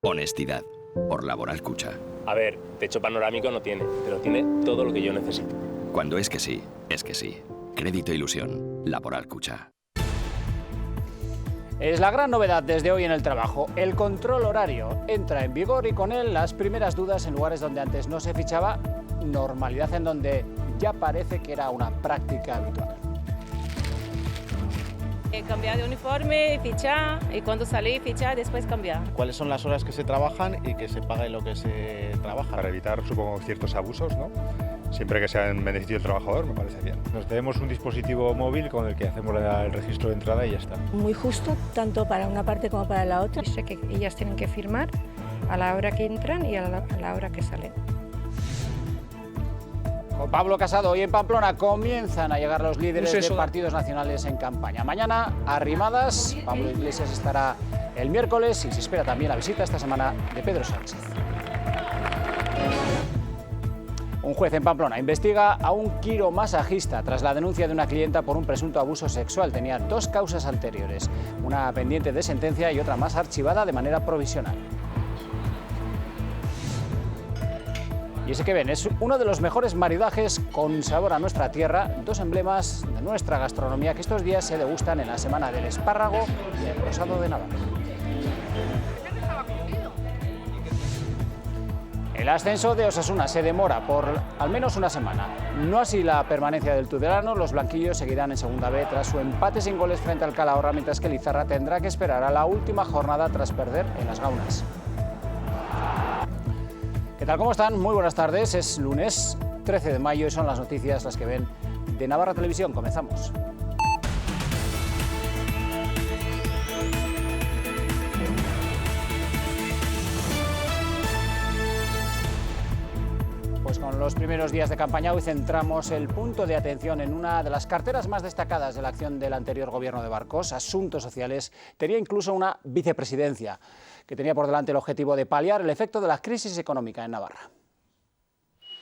Honestidad. Por Laboral Cucha. A ver, techo panorámico no tiene, pero tiene todo lo que yo necesito. Cuando es que sí, es que sí. Crédito Ilusión. Laboral Cucha. Es la gran novedad desde hoy en el trabajo. El control horario entra en vigor y con él las primeras dudas en lugares donde antes no se fichaba, normalidad en donde ya parece que era una práctica habitual. Cambiar de uniforme, fichar, y cuando salí fichar, después cambiar. ¿Cuáles son las horas que se trabajan y que se pague lo que se trabaja? Para evitar, supongo, ciertos abusos, ¿no? Siempre que sea en beneficio del trabajador, me parece bien. Nos tenemos un dispositivo móvil con el que hacemos el registro de entrada y ya está. Muy justo, tanto para una parte como para la otra. Sé que ellas tienen que firmar a la hora que entran y a la hora que salen. Con Pablo Casado, hoy en Pamplona comienzan a llegar los líderes de partidos nacionales en campaña. Mañana, arrimadas, Pablo Iglesias estará el miércoles y se espera también la visita esta semana de Pedro Sánchez. Un juez en Pamplona investiga a un quiromasajista tras la denuncia de una clienta por un presunto abuso sexual. Tenía 2 causas anteriores, una pendiente de sentencia y otra más archivada de manera provisional. Y ese que ven es uno de los mejores maridajes con sabor a nuestra tierra, 2 emblemas de nuestra gastronomía que estos días se degustan en la Semana del Espárrago y el Rosado de Navarra. El ascenso de Osasuna se demora por al menos una semana. No así la permanencia del Tudelano. Los blanquillos seguirán en Segunda B tras su empate sin goles frente al Calahorra, mientras que Lizarra tendrá que esperar a la última jornada tras perder en las Gaunas. ¿Qué tal? ¿Cómo están? Muy buenas tardes. Es lunes 13 de mayo y son las noticias las que ven de Navarra Televisión. Comenzamos. Pues con los primeros días de campaña hoy centramos el punto de atención en una de las carteras más destacadas de la acción del anterior gobierno de Barcos, Asuntos Sociales. Tenía incluso una vicepresidencia que tenía por delante el objetivo de paliar el efecto de la crisis económica en Navarra.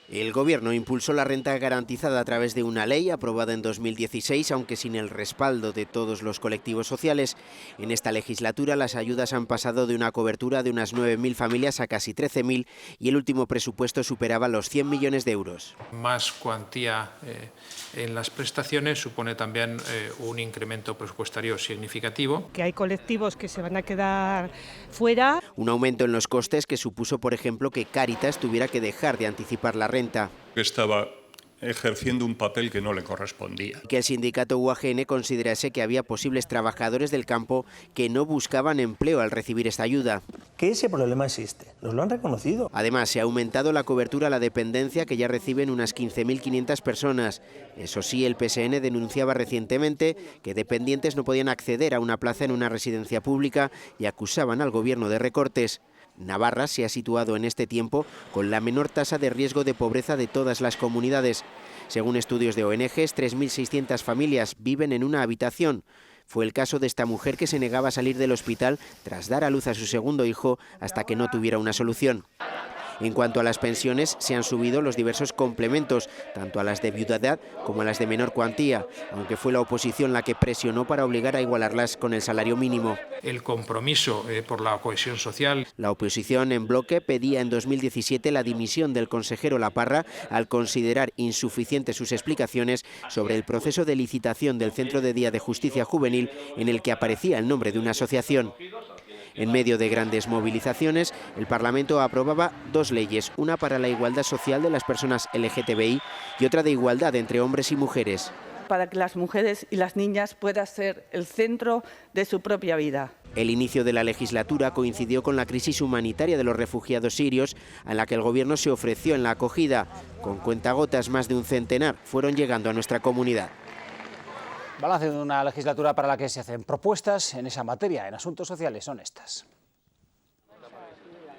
El Gobierno impulsó la renta garantizada a través de una ley aprobada en 2016, aunque sin el respaldo de todos los colectivos sociales. En esta legislatura las ayudas han pasado de una cobertura de unas 9.000 familias a casi 13.000 y el último presupuesto superaba los 100 millones de euros. Más cuantía en las prestaciones supone también un incremento presupuestario significativo. Que hay colectivos que se van a quedar fuera. Un aumento en los costes que supuso, por ejemplo, que Cáritas tuviera que dejar de anticipar la renta. Estaba ejerciendo un papel que no le correspondía. Que el sindicato UAGN considerase que había posibles trabajadores del campo que no buscaban empleo al recibir esta ayuda. Que ese problema existe, nos lo han reconocido. Además, se ha aumentado la cobertura a la dependencia, que ya reciben unas 15.500 personas. Eso sí, el PSN denunciaba recientemente que dependientes no podían acceder a una plaza en una residencia pública y acusaban al gobierno de recortes. Navarra se ha situado en este tiempo con la menor tasa de riesgo de pobreza de todas las comunidades. Según estudios de ONGs, 3.600 familias viven en una habitación. Fue el caso de esta mujer que se negaba a salir del hospital tras dar a luz a su segundo hijo hasta que no tuviera una solución. En cuanto a las pensiones, se han subido los diversos complementos, tanto a las de viudedad como a las de menor cuantía, aunque fue la oposición la que presionó para obligar a igualarlas con el salario mínimo. El compromiso por la cohesión social. La oposición en bloque pedía en 2017 la dimisión del consejero Laparra al considerar insuficientes sus explicaciones sobre el proceso de licitación del Centro de Día de Justicia Juvenil, en el que aparecía el nombre de una asociación. En medio de grandes movilizaciones, el Parlamento aprobaba 2 leyes, una para la igualdad social de las personas LGTBI y otra de igualdad entre hombres y mujeres. Para que las mujeres y las niñas puedan ser el centro de su propia vida. El inicio de la legislatura coincidió con la crisis humanitaria de los refugiados sirios, a la que el Gobierno se ofreció en la acogida. Con cuentagotas, más de un centenar fueron llegando a nuestra comunidad. Balance de una legislatura para la que se hacen propuestas en esa materia, en asuntos sociales, son estas.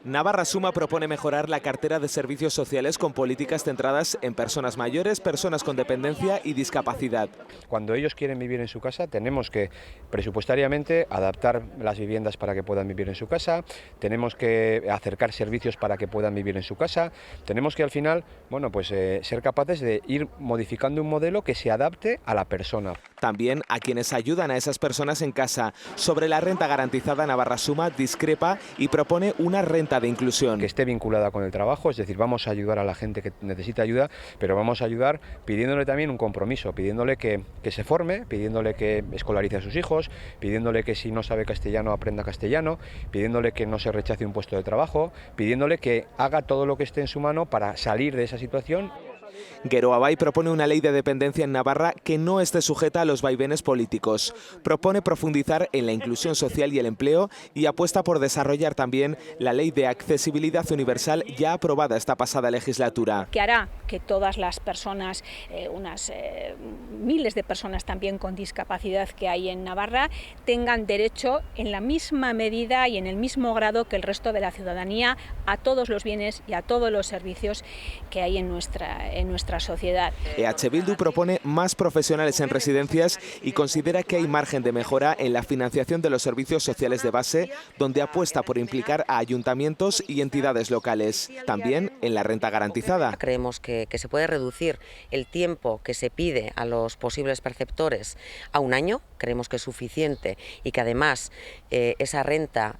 Navarra Suma propone mejorar la cartera de servicios sociales con políticas centradas en personas mayores, personas con dependencia y discapacidad. Cuando ellos quieren vivir en su casa, tenemos que presupuestariamente adaptar las viviendas para que puedan vivir en su casa, tenemos que acercar servicios para que puedan vivir en su casa, tenemos que al final, ser capaces de ir modificando un modelo que se adapte a la persona. También a quienes ayudan a esas personas en casa. Sobre la renta garantizada, Navarra Suma discrepa y propone una renta de inclusión. Que esté vinculada con el trabajo, es decir, vamos a ayudar a la gente que necesita ayuda, pero vamos a ayudar pidiéndole también un compromiso, pidiéndole que se forme, pidiéndole que escolarice a sus hijos, pidiéndole que si no sabe castellano aprenda castellano, pidiéndole que no se rechace un puesto de trabajo, pidiéndole que haga todo lo que esté en su mano para salir de esa situación. Geroa Bai propone una ley de dependencia en Navarra que no esté sujeta a los vaivenes políticos. Propone profundizar en la inclusión social y el empleo y apuesta por desarrollar también la ley de accesibilidad universal ya aprobada esta pasada legislatura. Que hará que todas las personas, unas miles de personas también con discapacidad que hay en Navarra, tengan derecho en la misma medida y en el mismo grado que el resto de la ciudadanía a todos los bienes y a todos los servicios que hay en nuestra sociedad. EH Bildu propone más profesionales en residencias y considera que hay margen de mejora en la financiación de los servicios sociales de base, donde apuesta por implicar a ayuntamientos y entidades locales. También en la renta garantizada. Creemos que se puede reducir el tiempo que se pide a los posibles perceptores a 1 año. Creemos que es suficiente y que además esa renta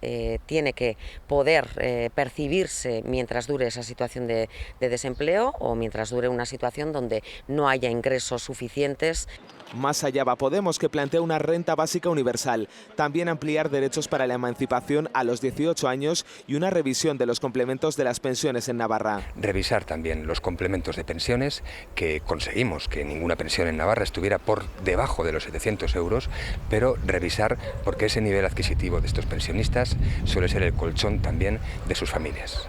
tiene que poder percibirse mientras dure esa situación de desempleo o mientras dure una situación donde no haya ingresos suficientes. Más allá va Podemos, que plantea una renta básica universal, también ampliar derechos para la emancipación a los 18 años y una revisión de los complementos de las pensiones en Navarra. Revisar también los complementos de pensiones, que conseguimos que ninguna pensión en Navarra estuviera por debajo de los 700 euros, pero revisar porque ese nivel adquisitivo de estos pensionistas suele ser el colchón también de sus familias.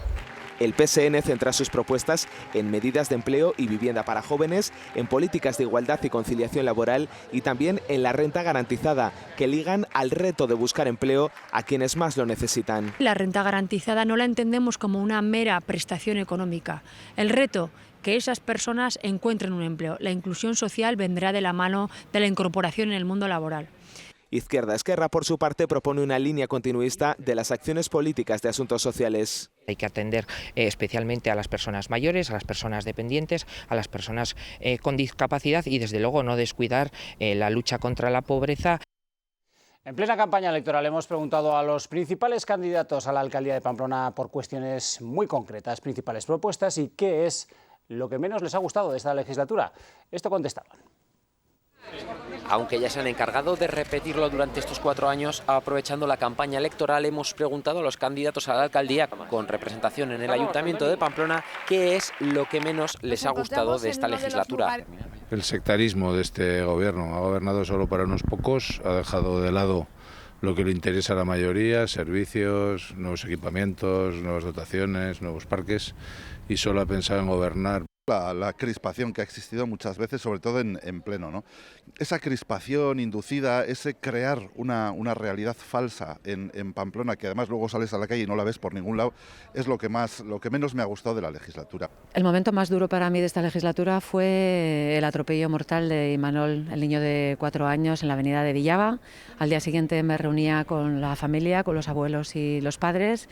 El PSN centra sus propuestas en medidas de empleo y vivienda para jóvenes, en políticas de igualdad y conciliación laboral y también en la renta garantizada, que ligan al reto de buscar empleo a quienes más lo necesitan. La renta garantizada no la entendemos como una mera prestación económica. El reto, que esas personas encuentren un empleo. La inclusión social vendrá de la mano de la incorporación en el mundo laboral. Izquierda Esquerra, por su parte, propone una línea continuista de las acciones políticas de asuntos sociales. Hay que atender especialmente a las personas mayores, a las personas dependientes, a las personas con discapacidad y, desde luego, no descuidar la lucha contra la pobreza. En plena campaña electoral hemos preguntado a los principales candidatos a la alcaldía de Pamplona por cuestiones muy concretas, principales propuestas y qué es lo que menos les ha gustado de esta legislatura. Esto contestaban. Aunque ya se han encargado de repetirlo durante estos 4 años, aprovechando la campaña electoral, hemos preguntado a los candidatos a la alcaldía con representación en el Ayuntamiento de Pamplona qué es lo que menos les ha gustado de esta legislatura. El sectarismo de este gobierno. Ha gobernado solo para unos pocos, ha dejado de lado lo que le interesa a la mayoría, servicios, nuevos equipamientos, nuevas dotaciones, nuevos parques, y solo ha pensado en gobernar. La crispación que ha existido muchas veces, sobre todo en pleno, ¿no? Esa crispación inducida, ese crear una realidad falsa en Pamplona, que además luego sales a la calle y no la ves por ningún lado, es lo que menos me ha gustado de la legislatura. El momento más duro para mí de esta legislatura fue el atropello mortal de Imanol, el niño de 4 años, en la avenida de Villava. Al día siguiente me reunía con la familia, con los abuelos y los padres,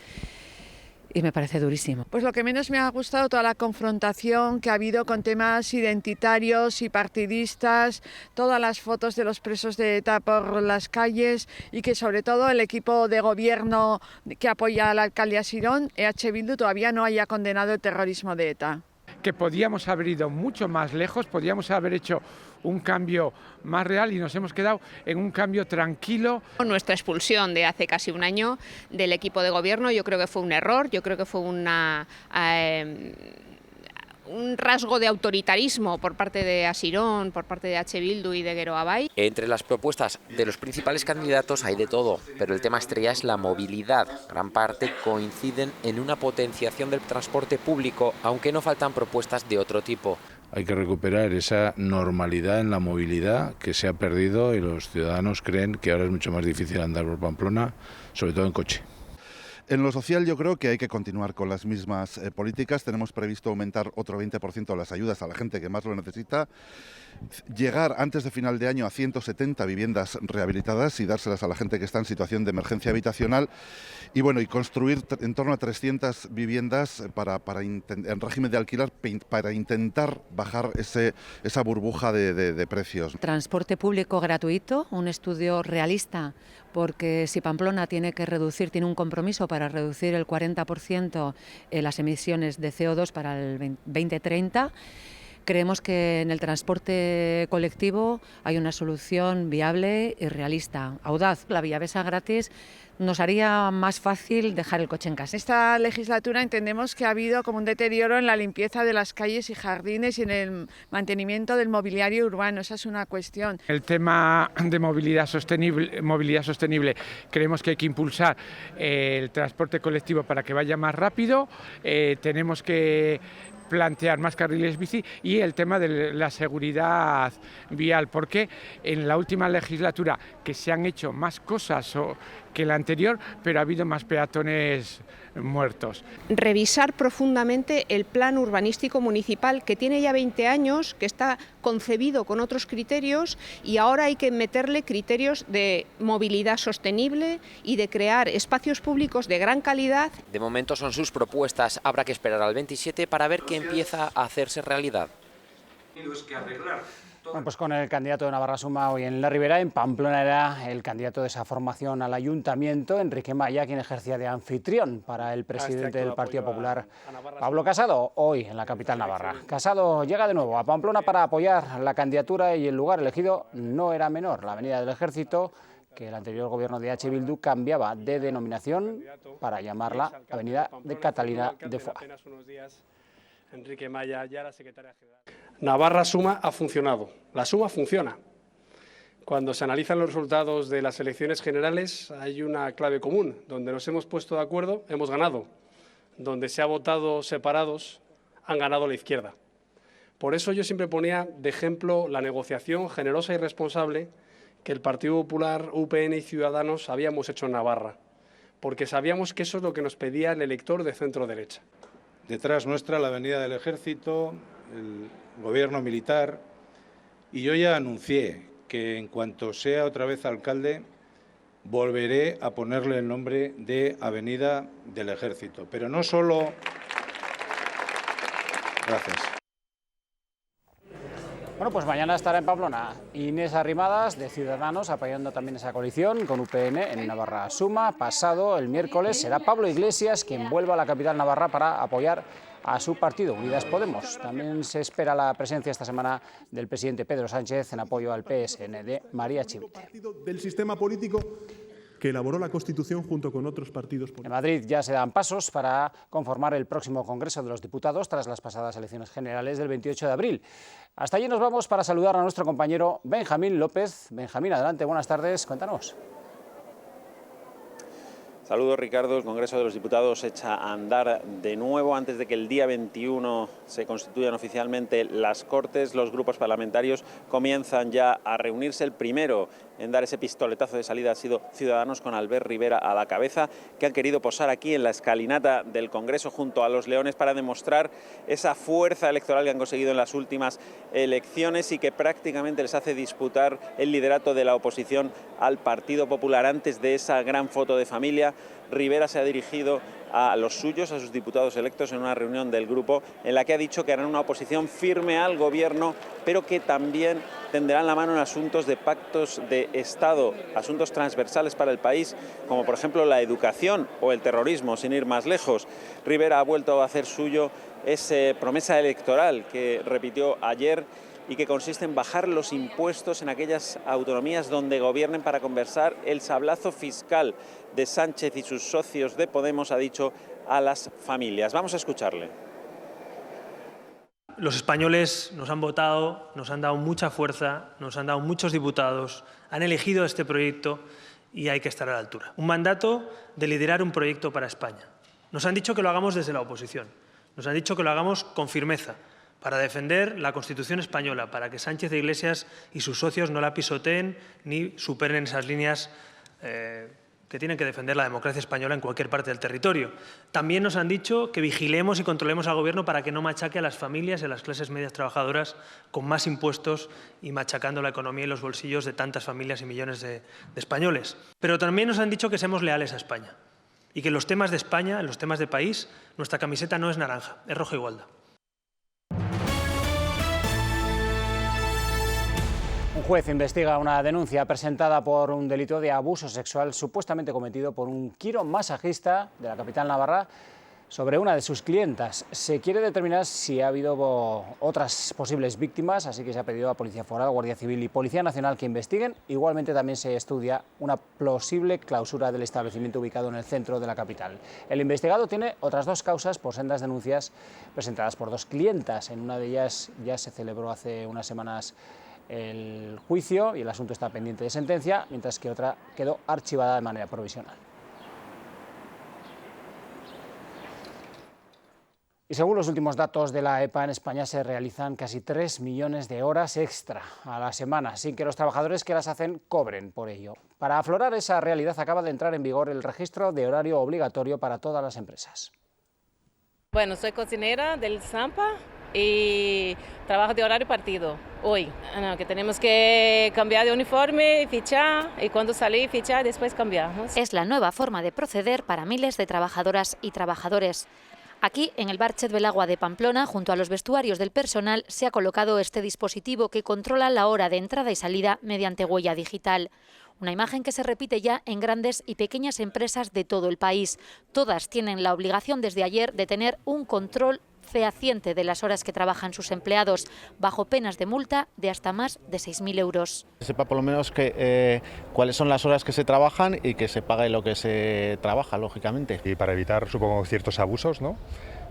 y me parece durísimo. Pues lo que menos me ha gustado, toda la confrontación que ha habido con temas identitarios y partidistas, todas las fotos de los presos de ETA por las calles y que sobre todo el equipo de gobierno que apoya a la alcaldía Sirón, EH Bildu, todavía no haya condenado el terrorismo de ETA. Que podíamos haber ido mucho más lejos, podíamos haber hecho un cambio más real y nos hemos quedado en un cambio tranquilo. Nuestra expulsión de hace casi un año del equipo de gobierno yo creo que fue un error, yo creo que fue un rasgo de autoritarismo por parte de Asirón, por parte de EH Bildu y de Geroa Bai. Entre las propuestas de los principales candidatos hay de todo, pero el tema estrella es la movilidad. Gran parte coinciden en una potenciación del transporte público, aunque no faltan propuestas de otro tipo. Hay que recuperar esa normalidad en la movilidad que se ha perdido y los ciudadanos creen que ahora es mucho más difícil andar por Pamplona, sobre todo en coche. En lo social yo creo que hay que continuar con las mismas políticas. Tenemos previsto aumentar otro 20% las ayudas a la gente que más lo necesita, llegar antes de final de año a 170 viviendas rehabilitadas y dárselas a la gente que está en situación de emergencia habitacional y bueno, y construir en torno a 300 viviendas en régimen de alquiler para intentar bajar esa burbuja de precios. Transporte público gratuito, un estudio realista, porque si Pamplona tiene un compromiso para reducir el 40% las emisiones de CO2 para el 2030, creemos que en el transporte colectivo hay una solución viable y realista, audaz. La Villavesa gratis nos haría más fácil dejar el coche en casa. Esta legislatura entendemos que ha habido como un deterioro en la limpieza de las calles y jardines y en el mantenimiento del mobiliario urbano. Esa es una cuestión. El tema de movilidad sostenible, creemos que hay que impulsar el transporte colectivo para que vaya más rápido. Tenemos que plantear más carriles bici y el tema de la seguridad vial, porque en la última legislatura que se han hecho más cosas que la anterior, pero ha habido más peatones muertos. Revisar profundamente el plan urbanístico municipal, que tiene ya 20 años, que está concebido con otros criterios y ahora hay que meterle criterios de movilidad sostenible y de crear espacios públicos de gran calidad. De momento son sus propuestas, habrá que esperar al 27 para ver qué empieza a hacerse realidad. Bueno, pues con el candidato de Navarra Suma hoy en La Ribera, en Pamplona era el candidato de esa formación al ayuntamiento, Enrique Maya, quien ejercía de anfitrión para el presidente del Partido Popular, Pablo Casado, hoy en la capital navarra. Casado llega de nuevo a Pamplona para apoyar la candidatura y el lugar elegido no era menor, la Avenida del Ejército, que el anterior gobierno de H. Bildu cambiaba de denominación para llamarla Avenida de Catalina de Foix. Enrique Maya, ya la secretaria general. Navarra Suma ha funcionado. La suma funciona. Cuando se analizan los resultados de las elecciones generales hay una clave común. Donde nos hemos puesto de acuerdo, hemos ganado. Donde se ha votado separados, han ganado la izquierda. Por eso yo siempre ponía de ejemplo la negociación generosa y responsable que el Partido Popular, UPN y Ciudadanos habíamos hecho en Navarra. Porque sabíamos que eso es lo que nos pedía el elector de centro-derecha. Detrás nuestra la Avenida del Ejército, el gobierno militar, y yo ya anuncié que en cuanto sea otra vez alcalde volveré a ponerle el nombre de Avenida del Ejército. Pero no solo... Gracias. Bueno, pues mañana estará en Pamplona Inés Arrimadas, de Ciudadanos, apoyando también esa coalición con UPN en Navarra Suma. Pasado el miércoles será Pablo Iglesias quien vuelva a la capital navarra para apoyar a su partido, Unidas Podemos. También se espera la presencia esta semana del presidente Pedro Sánchez en apoyo al PSN de María Chivite. Del sistema político que elaboró la Constitución junto con otros partidos políticos. En Madrid ya se dan pasos para conformar el próximo Congreso de los Diputados tras las pasadas elecciones generales del 28 de abril. Hasta allí nos vamos para saludar a nuestro compañero Benjamín López. Benjamín, adelante, buenas tardes, cuéntanos. Saludos, Ricardo. El Congreso de los Diputados echa a andar de nuevo. Antes de que el día 21 se constituyan oficialmente las Cortes, los grupos parlamentarios comienzan ya a reunirse. El primero en dar ese pistoletazo de salida ha sido Ciudadanos, con Albert Rivera a la cabeza, que han querido posar aquí en la escalinata del Congreso junto a los Leones para demostrar esa fuerza electoral que han conseguido en las últimas elecciones y que prácticamente les hace disputar el liderato de la oposición al Partido Popular. Antes de esa gran foto de familia, Rivera se ha dirigido a los suyos, a sus diputados electos, en una reunión del grupo en la que ha dicho que harán una oposición firme al gobierno, pero que también tenderán la mano en asuntos de pactos de Estado, asuntos transversales para el país, como por ejemplo la educación o el terrorismo, sin ir más lejos. Rivera ha vuelto a hacer suyo esa promesa electoral que repitió ayer y que consiste en bajar los impuestos en aquellas autonomías donde gobiernen para conversar el sablazo fiscal de Sánchez y sus socios de Podemos, ha dicho, a las familias. Vamos a escucharle. Los españoles nos han votado, nos han dado mucha fuerza, nos han dado muchos diputados, han elegido este proyecto y hay que estar a la altura. Un mandato de liderar un proyecto para España. Nos han dicho que lo hagamos desde la oposición, nos han dicho que lo hagamos con firmeza, para defender la Constitución española, para que Sánchez e Iglesias y sus socios no la pisoteen ni superen esas líneas que tienen que defender la democracia española en cualquier parte del territorio. También nos han dicho que vigilemos y controlemos al Gobierno para que no machaque a las familias y a las clases medias trabajadoras con más impuestos y machacando la economía y los bolsillos de tantas familias y millones de españoles. Pero también nos han dicho que seamos leales a España y que en los temas de España, en los temas de país, nuestra camiseta no es naranja, es roja igualda. Un juez investiga una denuncia presentada por un delito de abuso sexual supuestamente cometido por un quiromasajista de la capital navarra sobre una de sus clientas. Se quiere determinar si ha habido otras posibles víctimas, así que se ha pedido a Policía Foral, Guardia Civil y Policía Nacional que investiguen. Igualmente también se estudia una plausible clausura del establecimiento ubicado en el centro de la capital. El investigado tiene otras 2 causas por sendas denuncias presentadas por 2 clientas. En una de ellas ya se celebró hace unas semanas el juicio y el asunto está pendiente de sentencia, mientras que otra quedó archivada de manera provisional. Y según los últimos datos de la EPA, en España se realizan casi 3 millones de horas extra a la semana, sin que los trabajadores que las hacen cobren por ello. Para aflorar esa realidad acaba de entrar en vigor el registro de horario obligatorio para todas las empresas. Bueno, soy cocinera del Zampa y trabajo de horario partido hoy, que tenemos que cambiar de uniforme, fichar y cuando salir fichar después cambiamos. Es la nueva forma de proceder para miles de trabajadoras y trabajadores. Aquí, en el bar Chet Belagua de Pamplona, junto a los vestuarios del personal, se ha colocado este dispositivo que controla la hora de entrada y salida mediante huella digital. Una imagen que se repite ya en grandes y pequeñas empresas de todo el país. Todas tienen la obligación desde ayer de tener un control fehaciente de las horas que trabajan sus empleados, bajo penas de multa de hasta más de 6.000 euros. Sepa por lo menos cuáles son las horas que se trabajan y que se pague lo que se trabaja, lógicamente. Y para evitar, supongo, ciertos abusos, ¿no?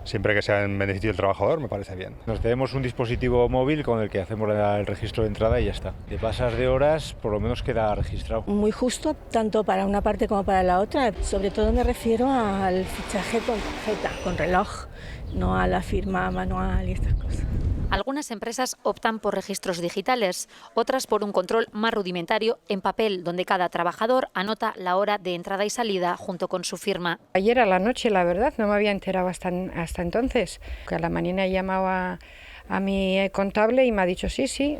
Siempre que sea en beneficio del trabajador, me parece bien. Nos tenemos un dispositivo móvil con el que hacemos el registro de entrada y ya está. De pasas de horas, por lo menos queda registrado. Muy justo, tanto para una parte como para la otra. Sobre todo me refiero al fichaje con tarjeta, con reloj, no a la firma manual y estas cosas. Algunas empresas optan por registros digitales, otras por un control más rudimentario en papel, donde cada trabajador anota la hora de entrada y salida junto con su firma. Ayer a la noche, la verdad, no me había enterado hasta entonces. Que a la mañana he llamado a mi contable y me ha dicho sí,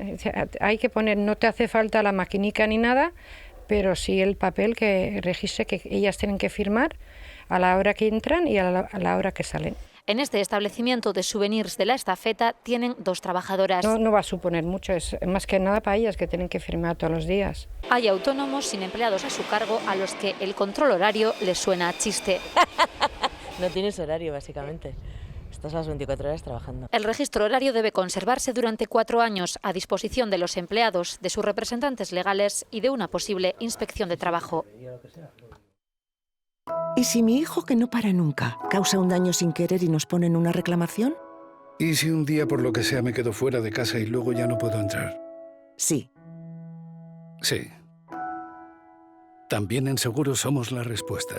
hay que poner, no te hace falta la maquinica ni nada, pero sí el papel que registre que ellas tienen que firmar a la hora que entran y a la hora que salen. En este establecimiento de souvenirs de la Estafeta tienen 2 trabajadoras. No va a suponer mucho, es más que nada para ellas que tienen que firmar todos los días. Hay autónomos sin empleados a su cargo a los que el control horario les suena a chiste. No tienes horario, básicamente. Estás las 24 horas trabajando. El registro horario debe conservarse durante 4 años a disposición de los empleados, de sus representantes legales y de una posible inspección de trabajo. ¿Y si mi hijo, que no para nunca, causa un daño sin querer y nos ponen una reclamación? ¿Y si un día por lo que sea me quedo fuera de casa y luego ya no puedo entrar? Sí. Sí. También en Seguros somos la respuesta.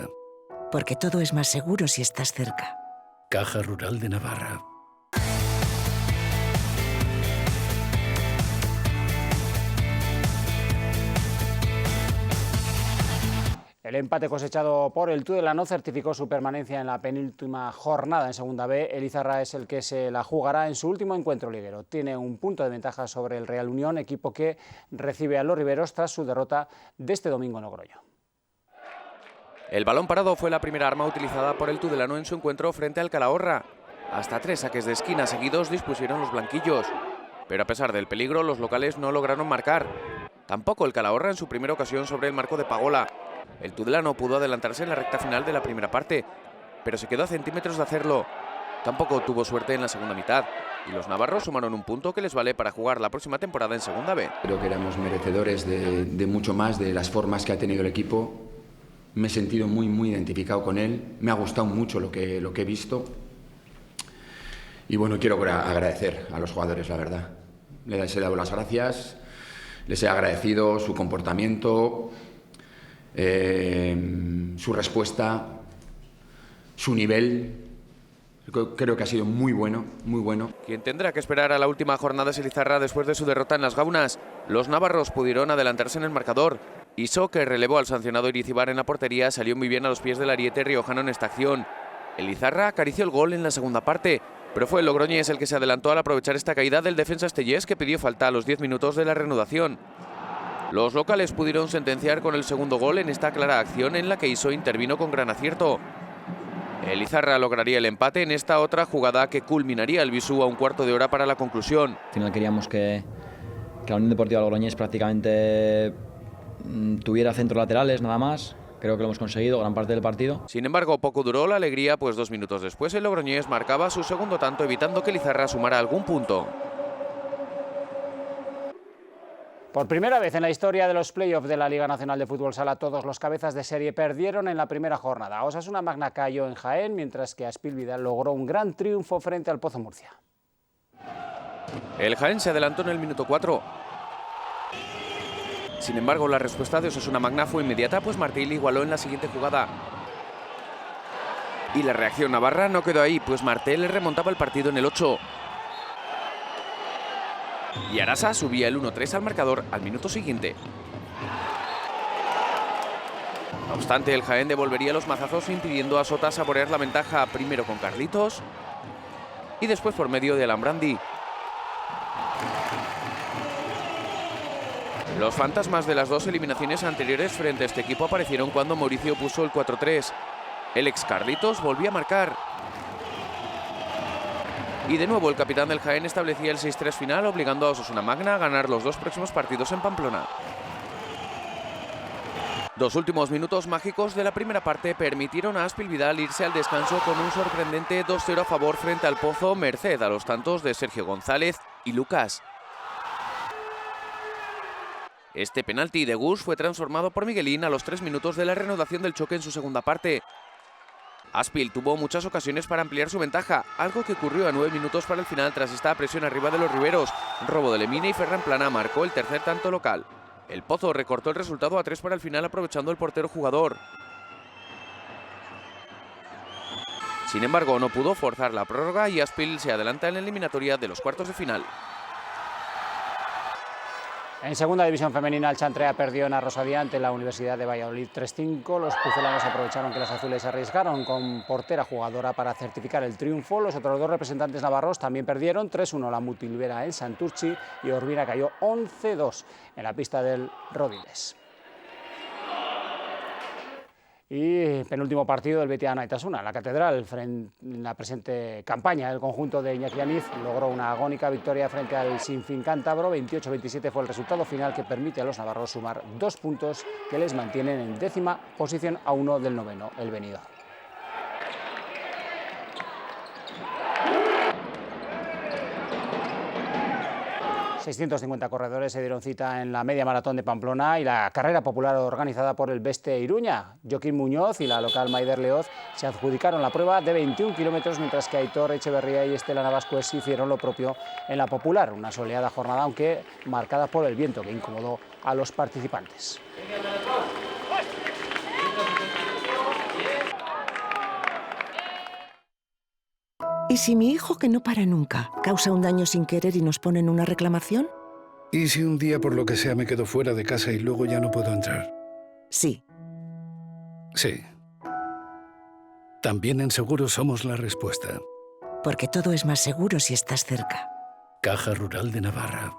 Porque todo es más seguro si estás cerca. Caja Rural de Navarra. El empate cosechado por el Tudelano certificó su permanencia en la penúltima jornada en Segunda B. El Izarra es el que se la jugará en su último encuentro liguero. Tiene un punto de ventaja sobre el Real Unión, equipo que recibe a los riberos tras su derrota de este domingo en Logroño. El balón parado fue la primera arma utilizada por el Tudelano en su encuentro frente al Calahorra. Hasta 3 saques de esquina seguidos dispusieron los blanquillos. Pero a pesar del peligro, los locales no lograron marcar. Tampoco el Calahorra en su primera ocasión sobre el marco de Pagola. El Tudelano pudo adelantarse en la recta final de la primera parte, pero se quedó a centímetros de hacerlo. Tampoco tuvo suerte en la segunda mitad, y los navarros sumaron un punto que les vale para jugar la próxima temporada en Segunda B. Creo que éramos merecedores de mucho más, de las formas que ha tenido el equipo. Me he sentido muy identificado con él, me ha gustado mucho lo que he visto. Y bueno, quiero agradecer a los jugadores, la verdad. Les he dado las gracias, les he agradecido su comportamiento, su respuesta, su nivel. Creo que ha sido muy bueno, muy bueno. Quien tendrá que esperar a la última jornada es el Izarra después de su derrota en las Gaunas. Los navarros pudieron adelantarse en el marcador, Iso, que relevó al sancionado Irizíbar en la portería, salió muy bien a los pies del ariete riojano en esta acción. El Izarra acarició el gol en la segunda parte, pero fue el Logroñés el que se adelantó al aprovechar esta caída del defensa estellés, que pidió falta a los 10 minutos de la reanudación. Los locales pudieron sentenciar con el segundo gol en esta clara acción en la que Iso intervino con gran acierto. El Izarra lograría el empate en esta otra jugada que culminaría el Visú a un cuarto de hora para la conclusión. Al final queríamos que la Unión Deportiva Logroñés prácticamente tuviera centros laterales nada más. Creo que lo hemos conseguido gran parte del partido. Sin embargo, poco duró la alegría, pues 2 minutos después el Logroñés marcaba su segundo tanto, evitando que el Izarra sumara algún punto. Por primera vez en la historia de los playoffs de la Liga Nacional de Fútbol Sala, todos los cabezas de serie perdieron en la primera jornada. Osasuna Magna cayó en Jaén, mientras que Aspil Vidal logró un gran triunfo frente al Pozo Murcia. El Jaén se adelantó en el minuto 4. Sin embargo, la respuesta de Osasuna Magna fue inmediata, pues Martín igualó en la siguiente jugada. Y la reacción navarra no quedó ahí, pues Martel le remontaba el partido en el 8. Y Arasa subía el 1-3 al marcador al minuto siguiente. No obstante, el Jaén devolvería los mazazos, impidiendo a Sota saborear la ventaja, primero con Carlitos y después por medio de Alambrandi. Los fantasmas de las 2 eliminaciones anteriores frente a este equipo aparecieron cuando Mauricio puso el 4-3. El ex Carlitos volvía a marcar. Y de nuevo el capitán del Jaén establecía el 6-3 final, obligando a Osasuna Magna a ganar los 2 próximos partidos en Pamplona. 2 últimos minutos mágicos de la primera parte permitieron a Aspil Vidal irse al descanso con un sorprendente 2-0 a favor frente al Pozo, merced a los tantos de Sergio González y Lucas. Este penalti de Gus fue transformado por Miguelín a los 3 minutos de la reanudación del choque en su segunda parte. Aspil tuvo muchas ocasiones para ampliar su ventaja, algo que ocurrió a 9 minutos para el final tras esta presión arriba de los riberos. Robo de Lemina y Ferran Plana marcó el tercer tanto local. El Pozo recortó el resultado a 3 para el final, aprovechando el portero jugador. Sin embargo, no pudo forzar la prórroga y Aspil se adelanta en la eliminatoria de los cuartos de final. En segunda división femenina, el Chantrea perdió en Arrosadía ante la Universidad de Valladolid 3-5. Los pucelanos aprovecharon que las azules se arriesgaron con portera jugadora para certificar el triunfo. Los otros 2 representantes navarros también perdieron, 3-1 la Mutilvera en Santurchi y Orbina cayó 11-2 en la pista del Rodiles. Y penúltimo partido del Betia Naitasuna. La Catedral, en la presente campaña, el conjunto de Iñaki Aniz logró una agónica victoria frente al Sinfín cántabro. 28-27 fue el resultado final, que permite a los navarros sumar 2 puntos que les mantienen en 10ª posición a 1 del noveno, el Benidorm. 650 corredores se dieron cita en la media maratón de Pamplona y la carrera popular organizada por el Beste Iruña. Joaquín Muñoz y la local Maider Leoz se adjudicaron la prueba de 21 kilómetros, mientras que Aitor Echeverría y Estela Navascués hicieron lo propio en la popular. Una soleada jornada, aunque marcada por el viento, que incomodó a los participantes. ¿Y si mi hijo, que no para nunca, causa un daño sin querer y nos ponen una reclamación? ¿Y si un día por lo que sea me quedo fuera de casa y luego ya no puedo entrar? Sí. Sí. También en Seguros somos la respuesta. Porque todo es más seguro si estás cerca. Caja Rural de Navarra.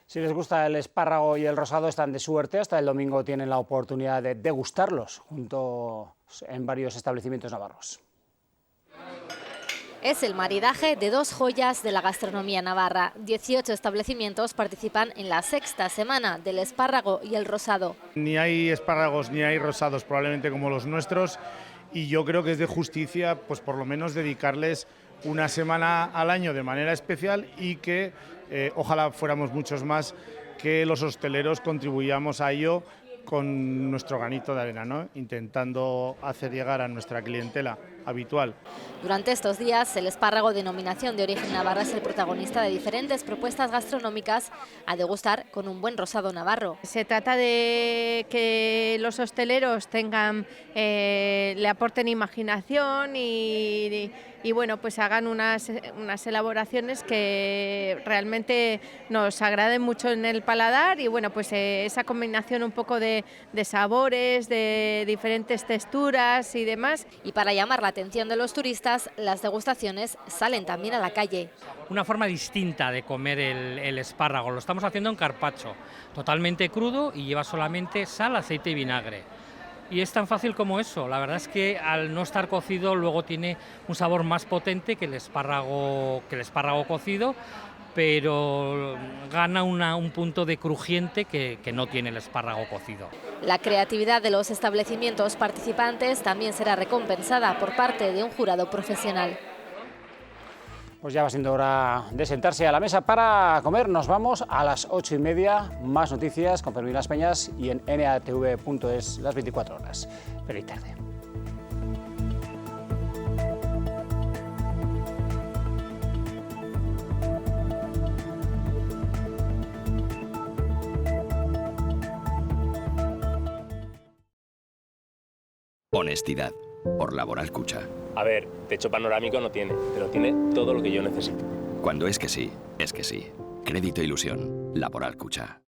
Si les gusta el espárrago y el rosado, están de suerte. Hasta el domingo tienen la oportunidad de degustarlos juntos en varios establecimientos navarros. Es el maridaje de 2 joyas de la gastronomía navarra. 18 establecimientos participan en la 6ª semana del espárrago y el rosado. Ni hay espárragos ni hay rosados probablemente como los nuestros, y yo creo que es de justicia, pues por lo menos dedicarles una semana al año de manera especial, y que ojalá fuéramos muchos más, que los hosteleros contribuyamos a ello con nuestro granito de arena, ¿no? Intentando hacer llegar a nuestra clientela habitual. Durante estos días, el espárrago, denominación de origen navarra, es el protagonista de diferentes propuestas gastronómicas a degustar con un buen rosado navarro. Se trata de que los hosteleros tengan, le aporten imaginación y y bueno, pues hagan unas elaboraciones que realmente nos agraden mucho en el paladar y bueno, pues esa combinación un poco de sabores, de diferentes texturas y demás. Y para llamar la atención de los turistas, las degustaciones salen también a la calle. Una forma distinta de comer el espárrago, lo estamos haciendo en carpaccio, totalmente crudo y lleva solamente sal, aceite y vinagre. Y es tan fácil como eso, la verdad es que al no estar cocido luego tiene un sabor más potente que el espárrago cocido, pero gana un punto de crujiente que no tiene el espárrago cocido. La creatividad de los establecimientos participantes también será recompensada por parte de un jurado profesional. Pues ya va siendo hora de sentarse a la mesa para comer. Nos vamos a las 8:30. Más noticias con Fermín Las Peñas y en NATV.es las 24 horas. Feliz tarde. Honestidad. Por Laboral Cucha. A ver, techo panorámico no tiene, pero tiene todo lo que yo necesito. Cuando es que sí, es que sí. Crédito Ilusión. Laboral Cucha.